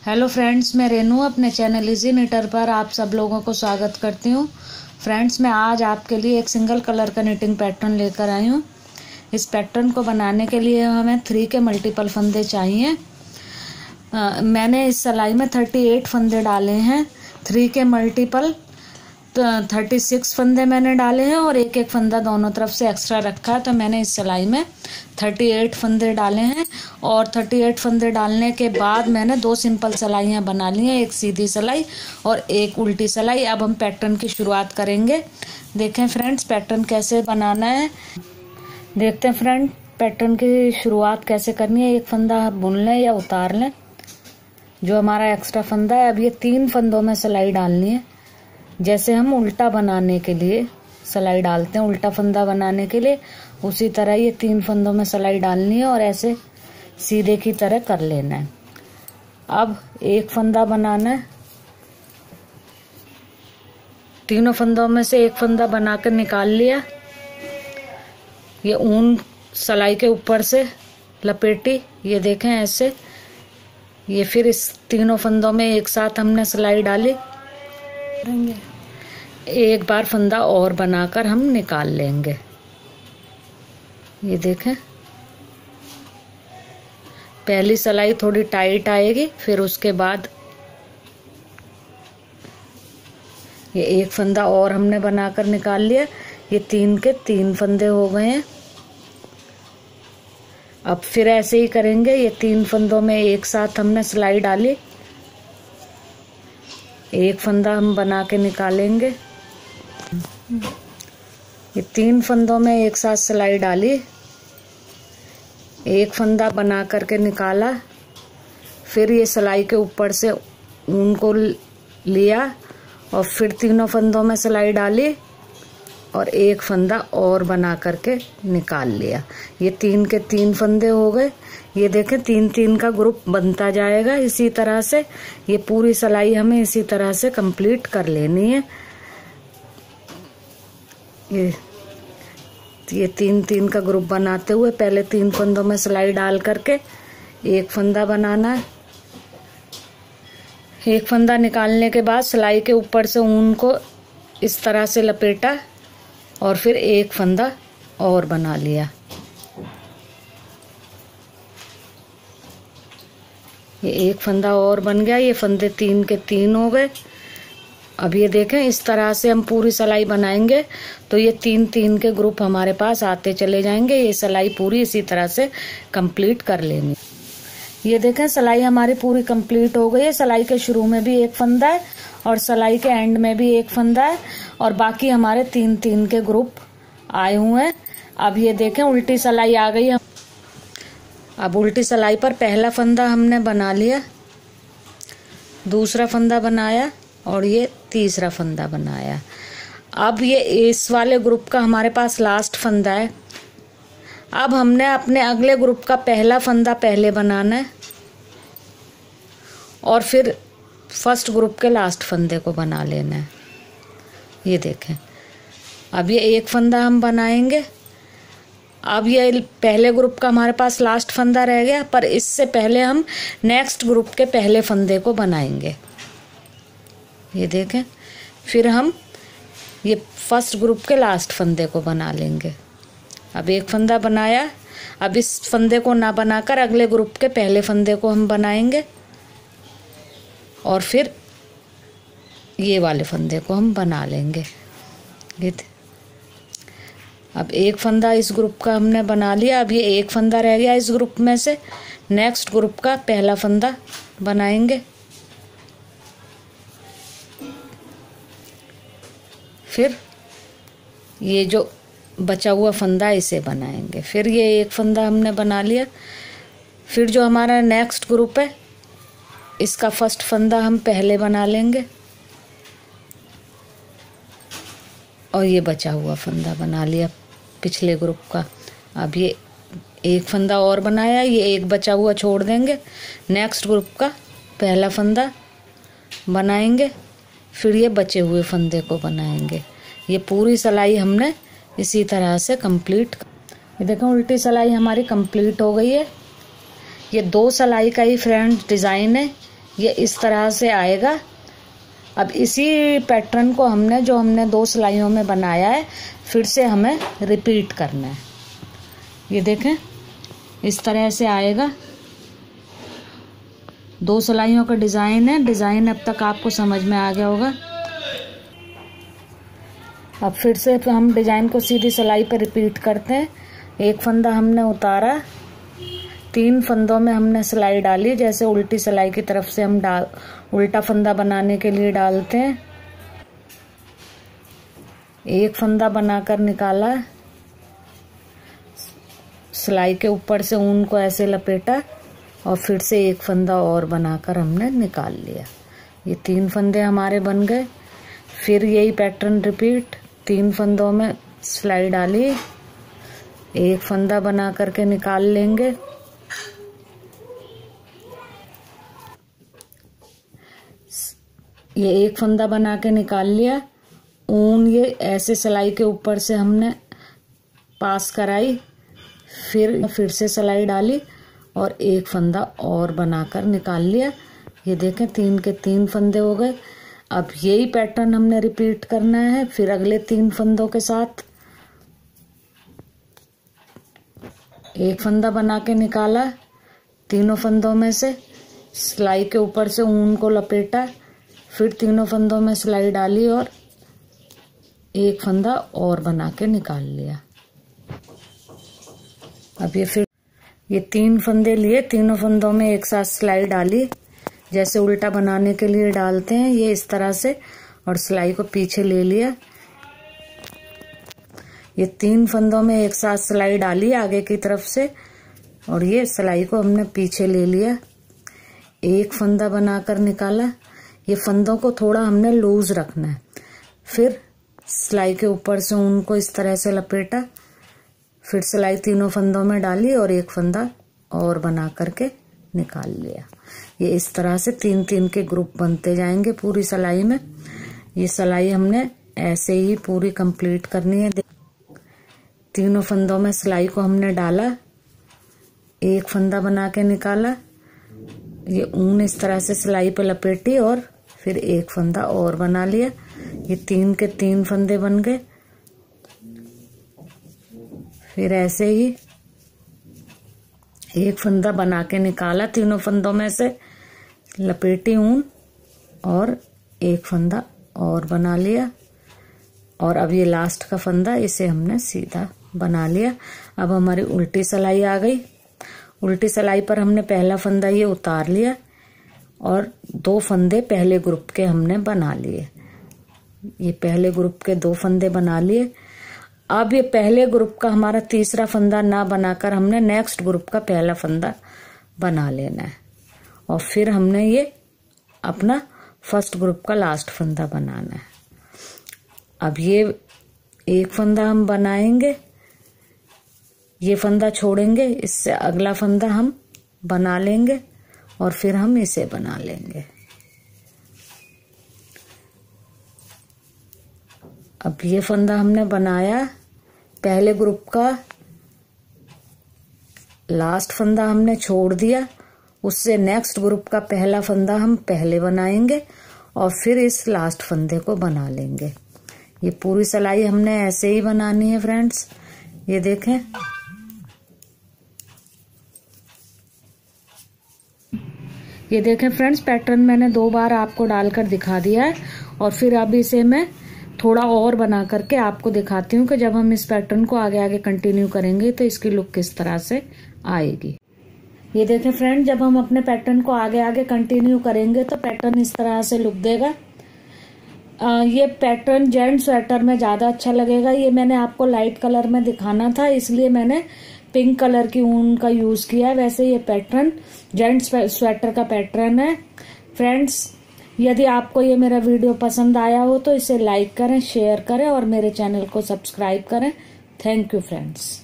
Hello friends, मैं रेनू अपने channel easy knitter पर आप सब लोगों को स्वागत करती हूँ। फ्रेंड्स, मैं आज आपके लिए एक सिंगल कलर का निटिंग पैटर्न लेकर आई हूँ। इस पैटर्न को बनाने के लिए हमें 3 के मल्टीपल फंदे चाहिए। मैंने इस सिलाई में 38 फंदे डाले हैं। 3 के मल्टीपल 36 फंदे मैंने डाले हैं और एक एक फंदा दोनों तरफ से एक्स्ट्रा रखा है। तो मैंने इस सिलाई में 38 फंदे डाले हैं और 38 फंदे डालने के बाद मैंने 2 सिंपल सिलाइयाँ बना ली हैं, एक सीधी सिलाई और एक उल्टी सिलाई। अब हम पैटर्न की शुरुआत करेंगे। देखें फ्रेंड्स, पैटर्न कैसे बनाना है। देखते हैं फ्रेंड, पैटर्न की शुरुआत कैसे करनी है। एक फंदा बुन लें या उतार लें जो हमारा एक्स्ट्रा फंदा है। अब ये 3 फंदों में सिलाई डालनी है, जैसे हम उल्टा बनाने के लिए सिलाई डालते हैं, उल्टा फंदा बनाने के लिए, उसी तरह ये 3 फंदों में सिलाई डालनी है और ऐसे सीधे की तरह कर लेना है। अब एक फंदा बनाना है। तीनों फंदों में से एक फंदा बनाकर निकाल लिया। ये ऊन सिलाई के ऊपर से लपेटी, ये देखें ऐसे। ये फिर इस तीनों फंदों में एक साथ हमने सिलाई डाली। एक बार फंदा और बनाकर हम निकाल लेंगे। ये देखें, पहली सिलाई थोड़ी टाइट आएगी, फिर उसके बाद ये एक फंदा और हमने बनाकर निकाल लिया। ये 3 के 3 फंदे हो गए हैं। अब फिर ऐसे ही करेंगे। ये 3 फंदों में एक साथ हमने सिलाई डाली, एक फंदा हम बना के निकालेंगे। ये 3 फंदों में एक साथ सिलाई डाली, एक फंदा बना करके निकाला, फिर ये सिलाई के ऊपर से ऊन को लिया और फिर तीनों फंदों में सिलाई डाली और एक फंदा और बना करके निकाल लिया। ये 3 के 3 फंदे हो गए। ये देखें, 3-3 का ग्रुप बनता जाएगा इसी तरह से। ये पूरी सिलाई हमें इसी तरह से कंप्लीट कर लेनी है। ये 3-3 का ग्रुप बनाते हुए पहले 3 फंदों में सिलाई डाल करके एक फंदा बनाना है। एक फंदा निकालने के बाद सिलाई के ऊपर से ऊन को इस तरह से लपेटा और फिर एक फंदा और बना लिया। ये एक फंदा और बन गया। ये फंदे 3 के 3 हो गए। अब ये देखें, इस तरह से हम पूरी सिलाई बनाएंगे तो ये 3-3 के ग्रुप हमारे पास आते चले जाएंगे। ये सिलाई पूरी इसी तरह से कंप्लीट कर लेनी। ये देखें, सिलाई हमारी पूरी कंप्लीट हो गई है। सिलाई के शुरू में भी एक फंदा है और सिलाई के एंड में भी एक फंदा है और बाकी हमारे 3-3 के ग्रुप आए हुए हैं। अब ये देखें, उल्टी सिलाई आ गई। अब उल्टी सिलाई पर पहला फंदा हमने बना लिया, दूसरा फंदा बनाया और ये तीसरा फंदा बनाया। अब ये इस वाले ग्रुप का हमारे पास लास्ट फंदा है। अब हमने अपने अगले ग्रुप का पहला फंदा पहले बनाना है और फिर फर्स्ट ग्रुप के लास्ट फंदे को बना लेना है। ये देखें, अब ये एक फंदा हम बनाएंगे। अब ये पहले ग्रुप का हमारे पास लास्ट फंदा रह गया, पर इससे पहले हम नेक्स्ट ग्रुप के पहले फंदे को बनाएंगे। ये देखें, फिर हम ये फर्स्ट ग्रुप के लास्ट फंदे को बना लेंगे। अब एक फंदा बनाया। अब इस फंदे को ना बनाकर अगले ग्रुप के पहले फंदे को हम बनाएंगे और फिर ये वाले फंदे को हम बना लेंगे। ये अब एक फंदा इस ग्रुप का हमने बना लिया। अब ये एक फंदा रह गया इस ग्रुप में से, नेक्स्ट ग्रुप का पहला फंदा बनाएंगे। फिर ये जो बचा हुआ फंदा इसे बनाएंगे। फिर ये एक फंदा हमने बना लिया। फिर जो हमारा नेक्स्ट ग्रुप है इसका फर्स्ट फंदा हम पहले बना लेंगे और ये बचा हुआ फंदा बना लिया पिछले ग्रुप का। अब ये एक फंदा और बनाया, ये एक बचा हुआ छोड़ देंगे, नेक्स्ट ग्रुप का पहला फंदा बनाएंगे, फिर ये बचे हुए फंदे को बनाएंगे। ये पूरी सिलाई हमने इसी तरह से कंप्लीट। ये देखो, उल्टी सिलाई हमारी कंप्लीट हो गई है। ये 2 सिलाई का ही फ्रेंड डिज़ाइन है। ये इस तरह से आएगा। अब इसी पैटर्न को जो हमने 2 सिलाइयों में बनाया है, फिर से हमें रिपीट करना है। ये देखें, इस तरह से आएगा। 2 सिलाइयों का डिज़ाइन है। डिज़ाइन अब तक आपको समझ में आ गया होगा। अब फिर से हम डिज़ाइन को सीधी सिलाई पर रिपीट करते हैं। एक फंदा हमने उतारा, 3 फंदों में हमने सिलाई डाली, जैसे उल्टी सिलाई की तरफ से हम उल्टा फंदा बनाने के लिए डालते हैं। एक फंदा बनाकर निकाला, सिलाई के ऊपर से ऊन को ऐसे लपेटा और फिर से एक फंदा और बनाकर हमने निकाल लिया। ये 3 फंदे हमारे बन गए। फिर यही पैटर्न रिपीट, 3 फंदों में सिलाई डाली, एक फंदा बना करके निकाल लेंगे। ये एक फंदा बना के निकाल लिया। ऊन ये ऐसे सिलाई के ऊपर से हमने पास कराई, फिर से सिलाई डाली और एक फंदा और बनाकर निकाल लिया। ये देखें, 3 के 3 फंदे हो गए। अब यही पैटर्न हमने रिपीट करना है। फिर अगले 3 फंदों के साथ एक फंदा बना के निकाला, तीनों फंदों में से सिलाई के ऊपर से ऊन को लपेटा, फिर तीनों फंदों में सिलाई डाली और एक फंदा और बना के निकाल लिया। अब ये 3 फंदे लिए, तीनों फंदों में एक साथ सिलाई डाली, जैसे उल्टा बनाने के लिए डालते हैं, ये इस तरह से, और सिलाई को पीछे ले लिया। ये 3 फंदों में एक साथ सिलाई डाली आगे की तरफ से और ये सिलाई को हमने पीछे ले लिया। एक फंदा बनाकर निकाला। ये फंदों को थोड़ा हमने लूज रखना है। फिर सिलाई के ऊपर से ऊन को इस तरह से लपेटा, फिर सिलाई तीनों फंदों में डाली और एक फंदा और बना करके निकाल लिया। ये इस तरह से 3-3 के ग्रुप बनते जाएंगे पूरी सिलाई में। ये सिलाई हमने ऐसे ही पूरी कंप्लीट करनी है। तीनों फंदों में सिलाई को हमने डाला, एक फंदा बना के निकाला, ये ऊन इस तरह से सिलाई पे लपेटी और फिर एक फंदा और बना लिया। ये 3 के 3 फंदे बन गए। फिर ऐसे ही एक फंदा बना के निकाला, तीनों फंदों में से लपेटी ऊन और एक फंदा और बना लिया। और अब ये लास्ट का फंदा, इसे हमने सीधा बना लिया। अब हमारी उल्टी सिलाई आ गई। उल्टी सिलाई पर हमने पहला फंदा ये उतार लिया और 2 फंदे पहले ग्रुप के हमने बना लिए। ये पहले ग्रुप के 2 फंदे बना लिए। अब ये पहले ग्रुप का हमारा तीसरा फंदा ना बनाकर हमने नेक्स्ट ग्रुप का पहला फंदा बना लेना है और फिर हमने ये अपना फर्स्ट ग्रुप का लास्ट फंदा बनाना है। अब ये एक फंदा हम बनाएंगे, ये फंदा छोड़ेंगे, इससे अगला फंदा हम बना लेंगे और फिर हम इसे बना लेंगे। अब ये फंदा हमने बनाया, पहले ग्रुप का लास्ट फंदा हमने छोड़ दिया, उससे नेक्स्ट ग्रुप का पहला फंदा हम पहले बनाएंगे और फिर इस लास्ट फंदे को बना लेंगे। ये पूरी सिलाई हमने ऐसे ही बनानी है फ्रेंड्स। ये देखें, ये देखें फ्रेंड्स, पैटर्न मैंने 2 बार आपको डालकर दिखा दिया है और फिर अब इसे मैं थोड़ा और बना करके आपको दिखाती हूँ कि जब हम इस पैटर्न को आगे आगे कंटिन्यू करेंगे तो इसकी लुक किस तरह से आएगी। ये देखें फ्रेंड, जब हम अपने पैटर्न को आगे आगे कंटिन्यू करेंगे तो पैटर्न इस तरह से लुक देगा। ये पैटर्न जेंट स्वेटर में ज्यादा अच्छा लगेगा। ये मैंने आपको लाइट कलर में दिखाना था, इसलिए मैंने पिंक कलर की ऊन का यूज किया है। वैसे ये पैटर्न जेंट स्वेटर का पैटर्न है। फ्रेंड्स, यदि आपको ये मेरा वीडियो पसंद आया हो तो इसे लाइक करें, शेयर करें और मेरे चैनल को सब्सक्राइब करें। Thank you friends.